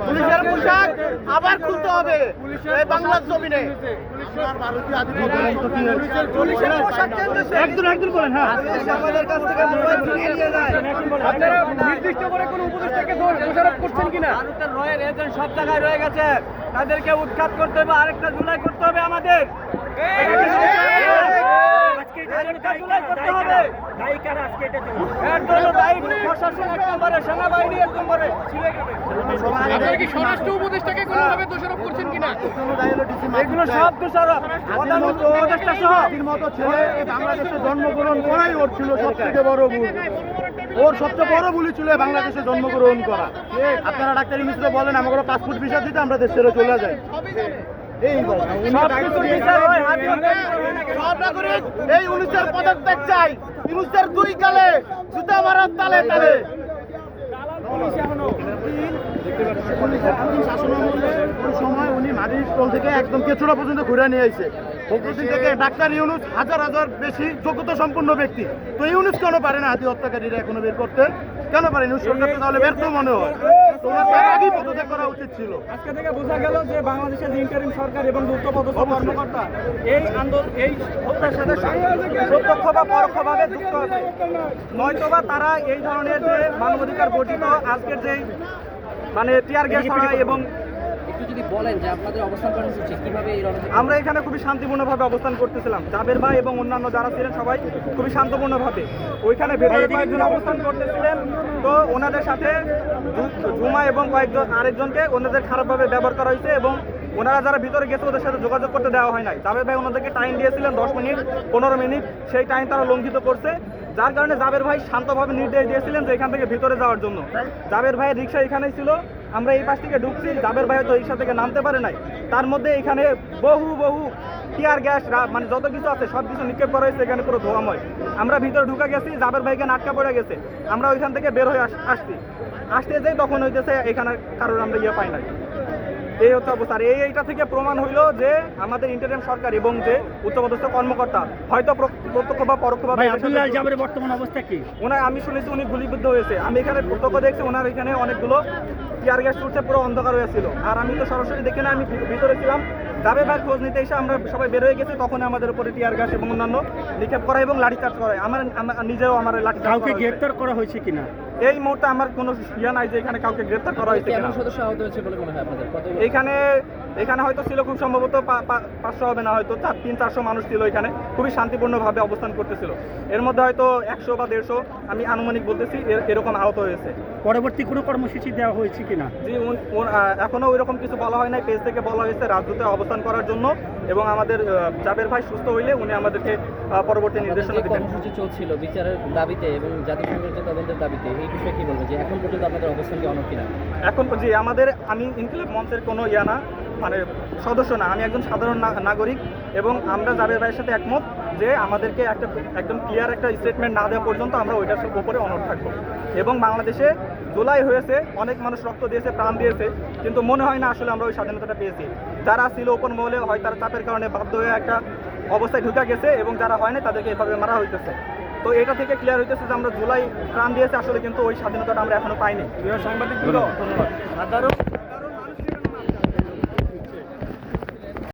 পুলিশের পোশাক আবার খুলতে হবে এই বাংলার জমিনে। পুলিশের পোশাক একজন বলেন। হ্যাঁ, আমাদের কাছ থেকে মোবাইল ছিনিয়ে নিয়ে যায়। আপনারা নির্দিষ্ট করে কোনো উপদেষ্টাকে দোষারোপ করছেন কিনা? ভারতের রয়ের এজেন্ট সব জায়গায় রয়ে গেছে, তাদেরকে উৎখাত করতে হবে, আরেকটা জুলাই করতে হবে আমাদের। স্বরাষ্ট্র উপদেষ্টাকে কোনোভাবে দোষারোপ করছেন কিনা? এগুলো সব দোষারোপ। মতো ছেলে বাংলাদেশে জন্মগ্রহণ করাই ওর ছিল সব থেকে বড় ভুল। ওর সবচেয়ে বড় ভুলই ছিল বাংলাদেশে জন্মগ্রহণ করা। আপনারা ডাক্তার ইংলিশে বলেন আমাকে পাসপোর্ট ভিসা দিতে আমরা দেশ ছেড়ে চলে যাই। এই 19 পদত্যাগ চাই, 19 দুই গালে জুতা মারার তালে তালে। সময় উনি মাটির স্থল থেকে একদম কেচুড়া পর্যন্ত ঘুরে নিয়ে আসছে। প্রতিদিন থেকে ডাক্তার ইউনুস হাজার হাজার বেশি যোগ্যতা সম্পন্ন ব্যক্তি, তো ইউনুস কেন পারে না হাতি হত্যাকারীরা এখনো বের করতে? কেন পারে ইউনুস সরকার? তাহলে ব্যর্থ মনে হয়। তোমার তার আগেই পদত্যাগ করা উচিত ছিল। আজকে থেকে বোঝা গেল যে বাংলাদেশের যে ইন্টারিম সরকার এবং উচ্চপদস্থ কর্মকর্তা এই আন্দোলন এই হত্যার সাথে প্রত্যক্ষ বা পরোক্ষভাবে যুক্ত আছে, নয়তোবা তারা এই ধরনের যে মানবাধিকার বর্জিত আজকের যে মানে টিয়ার গ্যাস ছড়ায় এবং একটু যদি বলেন যে আপনাদের অবস্থান কর্মসূচি কিভাবে এই আমরা এখানে খুবই শান্তিপূর্ণভাবে অবস্থান করতেছিলাম। জাবের ভাই এবং অন্যান্য যারা ছিলেন সবাই খুবই শান্তপূর্ণভাবে ওইখানে ভেতরে কয়েকজন অবস্থান করতেছিলেন। তো ওনাদের সাথে ঝুমা এবং কয়েকজন আরেকজনকে ওনাদের খারাপভাবে ব্যবহার করা হয়েছে এবং ওনারা যারা ভিতরে গেছে ওদের সাথে যোগাযোগ করতে দেওয়া হয় নাই। জাবের ভাই ওনাদেরকে টাইম দিয়েছিলেন 10 মিনিট 15 মিনিট, সেই টাইম তারা লঙ্ঘিত করছে, যার কারণে জাবের ভাই শান্তভাবে নির্দেশ দিয়েছিলেন যে এখান থেকে ভিতরে যাওয়ার জন্য। জাবের ভাইয়ের রিক্সা এখানেই ছিল, আমরা এই পাশ থেকে ঢুকছি, জাবের ভাই তো রিক্সা থেকে নামতে পারে নাই। তার মধ্যে এখানে বহু টিয়ার গ্যাস মানে যত কিছু আছে সব কিছু নিক্ষেপ করা হয়েছে, এখানে পুরো ধোঁয়াময়। আমরা ভিতরে ঢুকে গেছি, জাবের ভাইকে নাটকা পড়ে গেছে, আমরা ওইখান থেকে বের হয়ে আসতে যাই, তখন হইতেছে এখানে কারোর আমরা পাই নাই। এই হচ্ছে অবস্থা। আর এইটা থেকে প্রমাণ হইল যে আমাদের ইন্টারিম সরকার এবং যে উচ্চপদস্থ কর্মকর্তা হয়তো প্রত্যক্ষ বা পরোক্ষভাবে বর্তমান অবস্থা কি ওনার, আমি শুনেছি উনি গুলিবিদ্ধ হয়েছে। আমি এখানে প্রত্যক্ষ দেখছি ওনার এখানে অনেকগুলো টিয়ার গ্যাস ছুটছে, পুরো অন্ধকার হয়েছিল। আর আমি তো সরাসরি দেখি না, আমি ভিতরে ছিলাম। যাবে ভাই খোঁজ নিতে এসে আমরা সবাই বের হয়ে গেছি, তখন আমাদের উপরে টিয়ার গ্যাস এবং অন্যান্য নিক্ষেপ করা এবং লাঠিচার্জ করা। আমার নিজেও আমার লাঠিচার্জ গ্রেফতার করা হয়েছে কিনা এই মুহূর্তে আমার কোনো ইয়া নাই যে এখানে কাউকে গ্রেফতার করা হয়েছে কিনা। সদস্য আহত হয়েছে বলে মনে হয় আপনাদের? এখানে হয়তো ছিল খুব সম্ভবত 500 হবে না, হয়তো 300-400 মানুষ ছিল এখানে, খুবই শান্তিপূর্ণভাবে অবস্থান করতেছিল। এর মধ্যে হয়তো 100 বা 150 আমি আনুমানিক বলতেছি এরকম আহত হয়েছে। পরবর্তী কোনো কর্মসূচি দেওয়া হয়েছে কিনা? জি, এখনো ওইরকম কিছু বলা হয় নাই। পেজ থেকে বলা হয়েছে রাজদূতে অবস্থান করার জন্য এবং আমাদের জাবের ভাই সুস্থ হইলে উনি আমাদেরকে পরবর্তী নির্দেশনা দিবেন। কর্মসূচি চলছিল বিচারের দাবিতে এবং জাতিসংঘের যে তদন্তের দাবিতে, এই বিষয়ে কি বলবো যে এখন পর্যন্ত আপনাদের অবস্থান কি অনড় কিনা? এখন জি, আমি ইনকিলাব মঞ্চের কোনো না মানে সদস্য না, আমি একজন সাধারণ নাগরিক এবং আমরা জাবের ভাইয়ের সাথে একমত যে আমাদেরকে একদম ক্লিয়ার একটা স্টেটমেন্ট না দেওয়া পর্যন্ত আমরা ওইটার উপরে অনড় থাকবো। এবং বাংলাদেশে জুলাই হয়েছে, অনেক মানুষ রক্ত দিয়েছে, প্রাণ দিয়েছে, কিন্তু মনে হয় না আসলে আমরা ওই স্বাধীনতাটা পেয়েছি। যারা ছিল ওপর মহলে হয় তারা চাপের কারণে বাধ্য হয়ে একটা অবস্থায় ঢুকে গেছে এবং যারা হয় না তাদেরকে এভাবে মারা হইতেছে। তো এটা থেকে ক্লিয়ার হইতেছে যে আমরা জুলাই প্রাণ দিয়েছে আসলে, কিন্তু ওই স্বাধীনতাটা আমরা এখনো পাইনি। সাংবাদিক ধন্যবাদ।